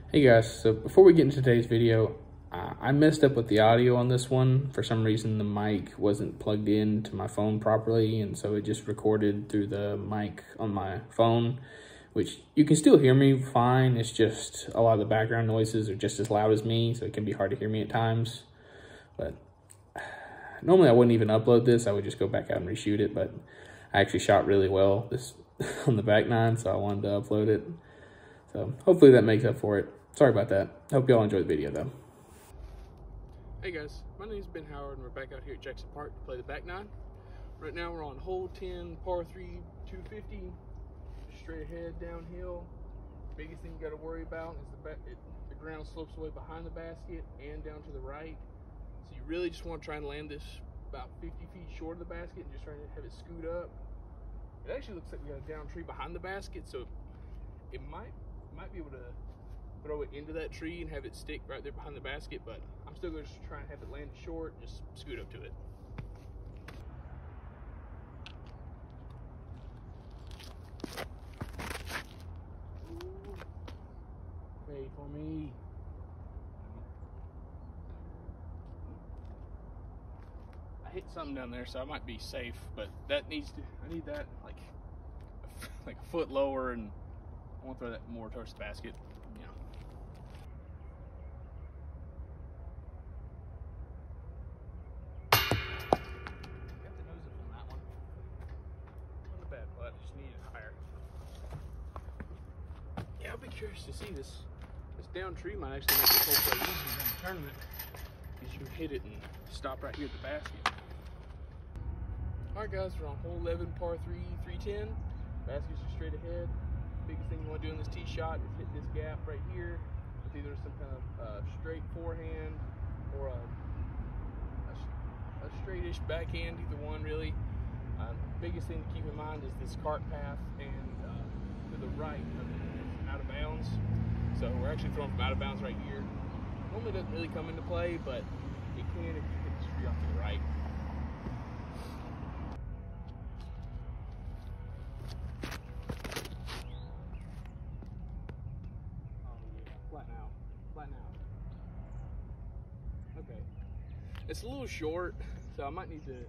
Hey guys, so before we get into today's video, I messed up with the audio on this one. For some reason the mic wasn't plugged in to my phone properly, and so it just recorded through the mic on my phone, which you can still hear me fine. It's just a lot of the background noises are just as loud as me, so it can be hard to hear me at times. But normally I wouldn't even upload this. I would just go back out and reshoot it, but I actually shot really well this on the back nine, so I wanted to upload it. So hopefully that makes up for it. Sorry about that. Hope y'all enjoyed the video though. Hey guys, my name is Ben Howard and we're back out here at Jackson Park to play the back nine. Right now we're on hole 10, par 3, 250, straight ahead downhill. Biggest thing you got to worry about is the ground slopes away behind the basket and down to the right. So you really just want to try and land this about 50 feet short of the basket and just try to have it scoot up. It actually looks like we got a down tree behind the basket, so it might be able to throw it into that tree and have it stick right there behind the basket, but I'm still going to try and have it land short and just scoot up to it. Ooh. Wait for me. I hit something down there, so I might be safe, but that needs to, I need that like a foot lower, and I want to throw that more towards the basket. Yeah, I'll be curious to see this down tree might actually make this whole play easier in the tournament, because you hit it and stop right here at the basket. Alright guys, we're on hole 11, par 3, 310. Baskets are straight ahead. Biggest thing you want to do in this tee shot is hit this gap right here with either some kind of straight forehand or a straightish backhand, either one really. Biggest thing to keep in mind is this cart path and to the right is out of bounds. So we're actually throwing from out of bounds right here. Normally doesn't really come into play, but it can if you hit the tree off to the right. Flatten out. Okay. It's a little short, so I might need to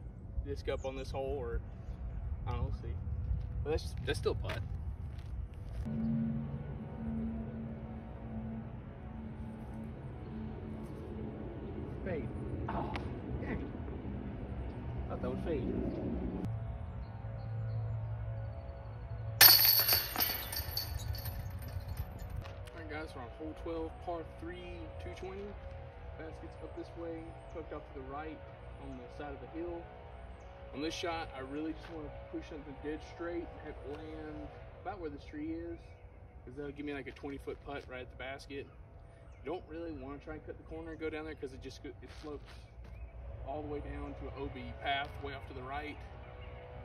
disc up on this hole, or I don't know, we'll see. But that's still putt. Fade. Oh, dang. Thought that would fade. Alright guys, we're on hole 12, par 3, 220. Basket's up this way, tucked off to the right on the side of the hill. On this shot, I really just want to push something dead straight and have it land about where this tree is, because that'll give me like a 20-foot putt right at the basket. You don't really want to try and cut the corner and go down there, because it slopes all the way down to an OB path way off to the right.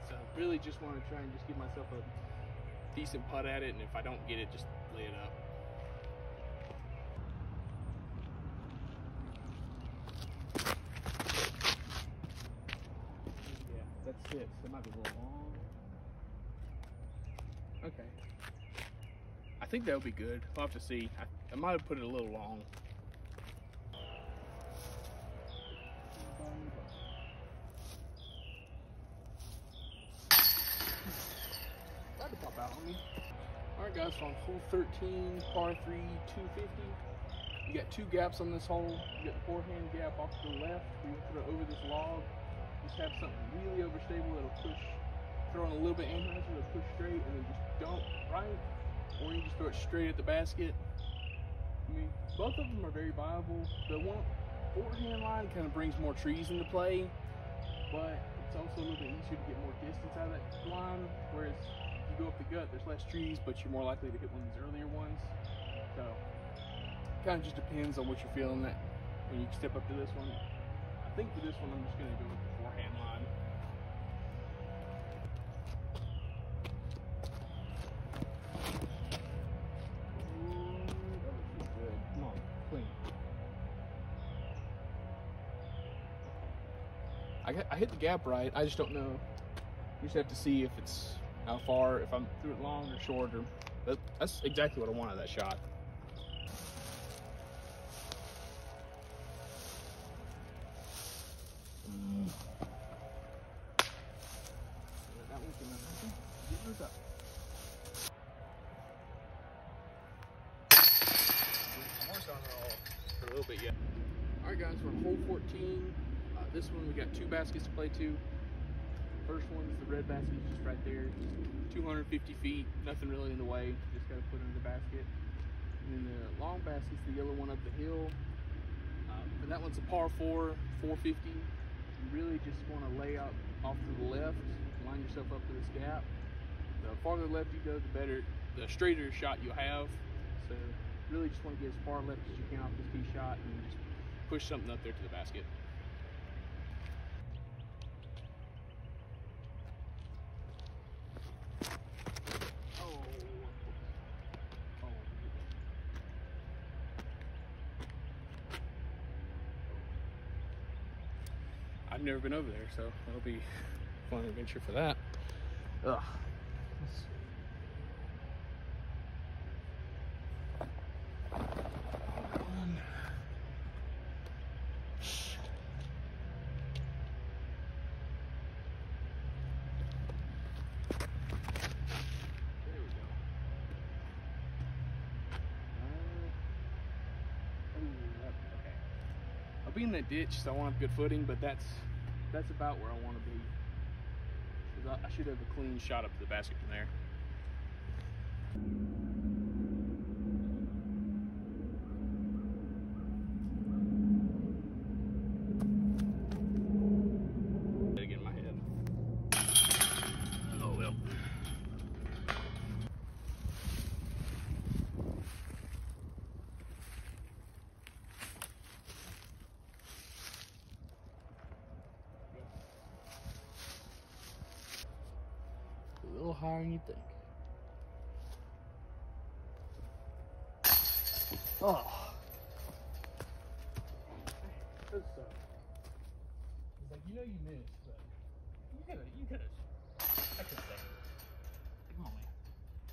So really just want to try and just give myself a decent putt at it, and if I don't get it, just lay it up. That's it. That might be a little long. Okay. I think that'll be good. We'll have to see. I might have put it a little long. Tried to pop out on me. Alright guys, so on hole 13, par 3, 250. You got two gaps on this hole. You got the forehand gap off to the left, where you put it over this log. Just have something really overstable that'll push, throw in a little bit anhydrous, it'll push straight, and then just dump right, or you just throw it straight at the basket. I mean, both of them are very viable. The one forehand line kind of brings more trees into play, but it's also a little bit easier to get more distance out of that line, whereas if you go up the gut, there's less trees, but you're more likely to hit one of these earlier ones. So it kind of just depends on what you're feeling that when you step up to this one. I think for this one, I'm just going to go with the forehand line. Ooh, that looks good. Come on, clean. I hit the gap right. I just don't know. You just have to see if it's how far, if I'm through it long or short, or that's exactly what I want out of that shot. little bit yet. All right, guys, we're on hole 14. This one we got 2 baskets to play to. First one's the red basket, just right there, 250 feet, nothing really in the way. Just got to put it in the basket. And then the long basket's the yellow one up the hill. And that one's a par 4, 450. You really just want to lay out off to the left, line yourself up to this gap. The farther left you go, the straighter shot you'll have. So really just want to get as far left as you can off this tee shot and just push something up there to the basket. I've never been over there, so it'll be a fun adventure for that. Ugh. I'll be in that ditch, so I want to have good footing, but that's about where I want to be. I should have a clean shot up to the basket from there. Gotta get in my head. Oh well. A little higher than you think. Oh. That sucks. It's like, you know you missed, but you could have. I could have. Come on,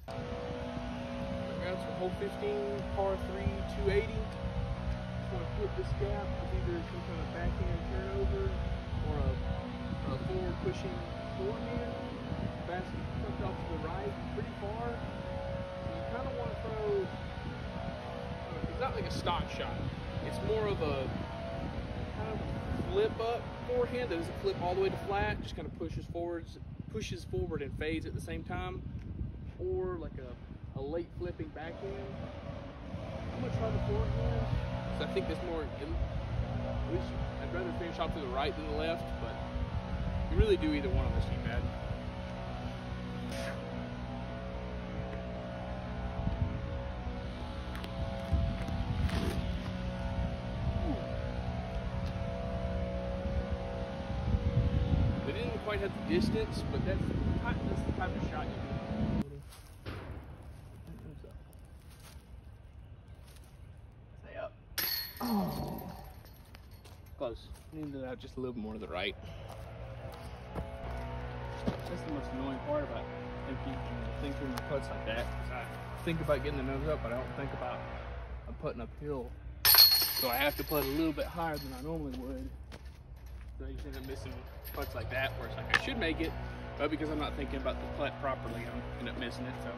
man. Guys, for hole 15, par 3, 280. Just want to hit this gap with either some kind of backhand turnover or a forward pushing forehand. Basket tucked off to the right, pretty far. So you kind of want to throw. It's not like a stock shot. It's more of a kind of flip up forehand that doesn't flip all the way to flat. Just kind of pushes forward and fades at the same time, or like a late flipping backhand. I'm gonna try the forehand. So I think that's more. At least I'd rather finish off to the right than the left, but you really do either one on this tee pad. Quite have the distance, but that's the type of shot you do. Stay up. Oh, close. Need that out just a little bit more to the right. That's the most annoying part about thinking my putts like that. I think about getting the nose up, but I don't think about I'm putting uphill, so I have to putt a little bit higher than I normally would. So I just end up missing putts like that, where it's like I should make it, but because I'm not thinking about the putt properly, I end up missing it. So,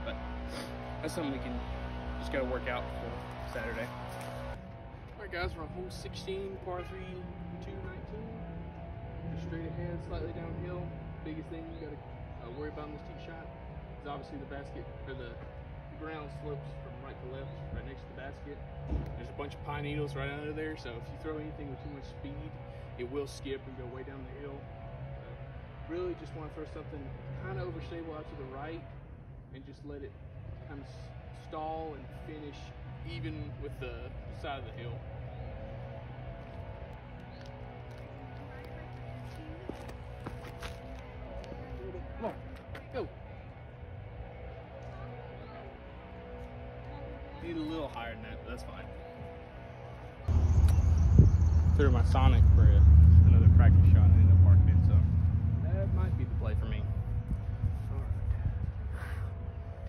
but that's something we can just gotta work out for Saturday. All right, guys, we're on hole 16, par 3, 219. Just straight ahead, slightly downhill. Biggest thing you gotta worry about in this tee shot is obviously the basket, or the ground slopes from right to left, right next to the basket. There's a bunch of pine needles right under there, so if you throw anything with too much speed, it will skip and go way down the hill. Really just want to throw something kind of overstable out to the right and just let it kind of stall and finish even with the side of the hill. Come on, go. Need a little higher than that, but that's fine. Threw my Sonic for another practice shot and ended up parking it, so that might be the play for me. Alright.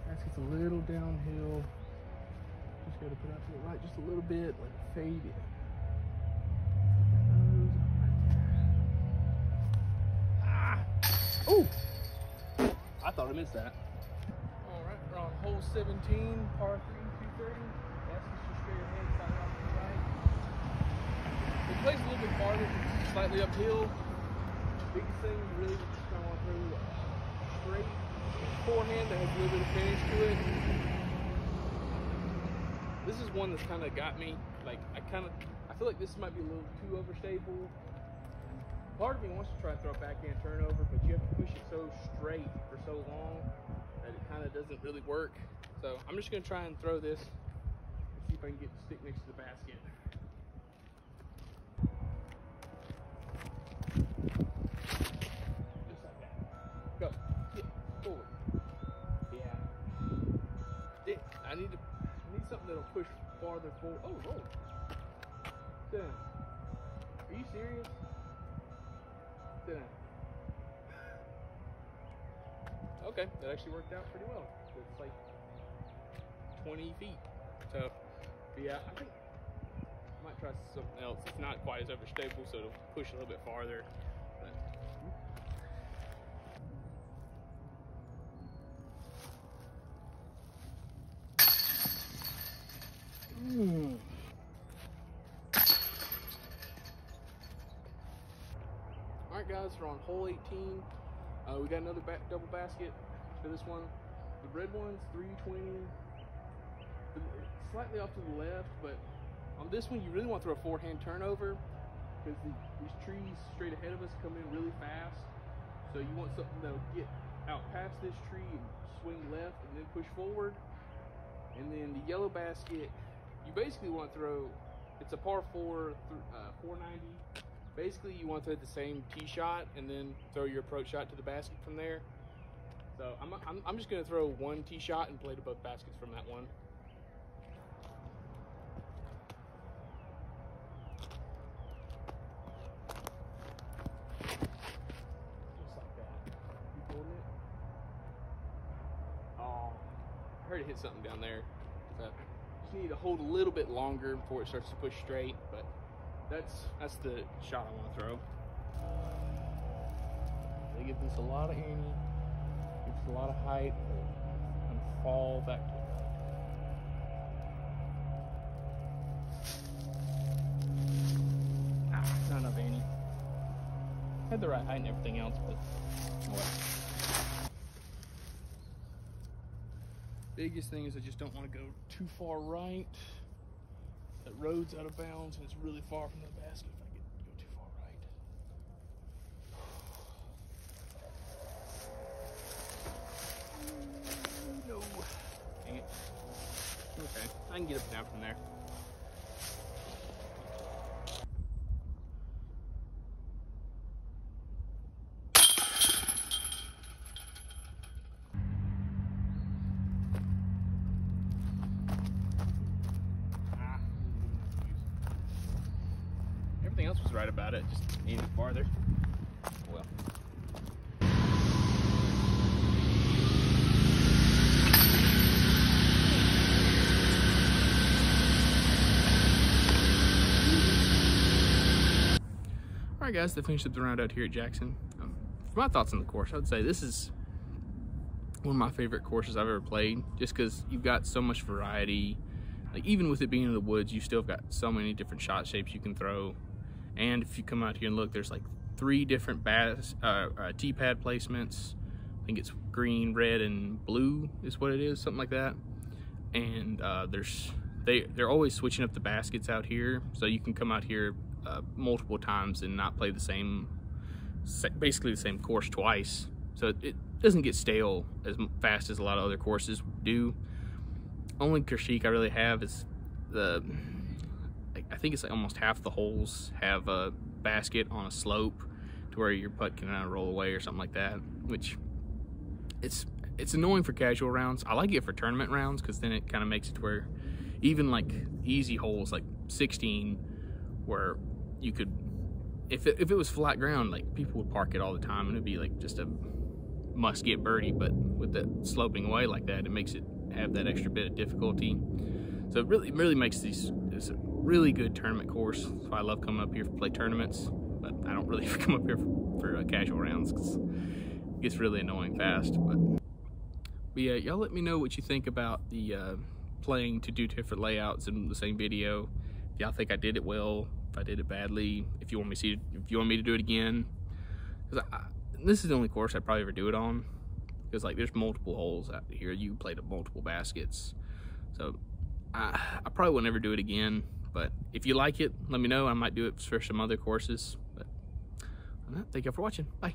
Basket's a little downhill. Just gotta put out to the right just a little bit, let it fade in. Ah! Ooh! I thought I missed that. Alright, we're on hole 17, par 3, 230. Basket's just straight ahead, side off to the right. little bit farther, slightly uphill. Biggest thing, you really just kind of want to throw straight forehand that has a little bit of finish to it. This is one that's kind of got me. Like, I feel like this might be a little too overstable. Part of me wants to try to throw a backhand turnover, but you have to push it so straight for so long that it kind of doesn't really work. So I'm just going to try and throw this and see if I can get the stick next to the basket. Just like that. Go. Get forward. Yeah. I need something that'll push farther forward. Oh, roll. Sit down. Are you serious? Sit down. Okay, that actually worked out pretty well. It's like 20 feet. So, but yeah, I think I might try something else. It's not quite as overstable, so it'll push a little bit farther. But, Alright guys, we're on hole 18. We got another double basket for this one. The red one's 320. Slightly off to the left, but on this one you really want to throw a forehand turnover because these trees straight ahead of us come in really fast. So you want something that'll get out past this tree and swing left and then push forward. And then the yellow basket, you basically want to throw, it's a par 4, 490. Basically, you want to throw the same tee shot and then throw your approach shot to the basket from there. So I'm just going to throw one tee shot and play to both baskets from that one. Just like that. You holding it? Oh, I heard it hit something down there. So just need to hold a little bit longer before it starts to push straight, but that's the shot I want to throw. They give this a lot of ante, gives it a lot of height, and fall back to it. Not enough ante. Had the right height and everything else, but oh well. Biggest thing is I just don't want to go too far right. That road's out of bounds and it's really far from the basket if I go too far right. No. Dang it. Okay, I can get up and down from there. Everything else was right about it, just aiming farther. Well. Alright guys, to finish up the round out here at Jackson. For my thoughts on the course, I would say this is one of my favorite courses I've ever played, just because you've got so much variety. Like, even with it being in the woods, you still got so many different shot shapes you can throw. And if you come out here and look, there's like 3 different tee pad placements. I think it's green, red, and blue is what it is, something like that. And they're always switching up the baskets out here, so you can come out here multiple times and not play basically the same course twice. So it doesn't get stale as fast as a lot of other courses do. Only critique I really have is I think it's like almost half the holes have a basket on a slope to where your putt can kind of roll away or something like that, which it's annoying for casual rounds. I like it for tournament rounds because then it kind of makes it to where even like easy holes like 16 where you could, if it was flat ground, like people would park it all the time and it'd be like just a must get birdie, but with the sloping away like that, it makes it have that extra bit of difficulty. So it really makes this a really good tournament course. That's why I love coming up here to play tournaments, but I don't really come up here for casual rounds because it gets really annoying fast. But yeah, y'all let me know what you think about the playing to do different layouts in the same video. If y'all think I did it well, if I did it badly, if you want me to do it again. Because this is the only course I'd probably ever do it on. Because like there's multiple holes out here. You played at multiple baskets. So I probably will never do it again. But if you like it, let me know. I might do it for some other courses. But thank you for watching. Bye.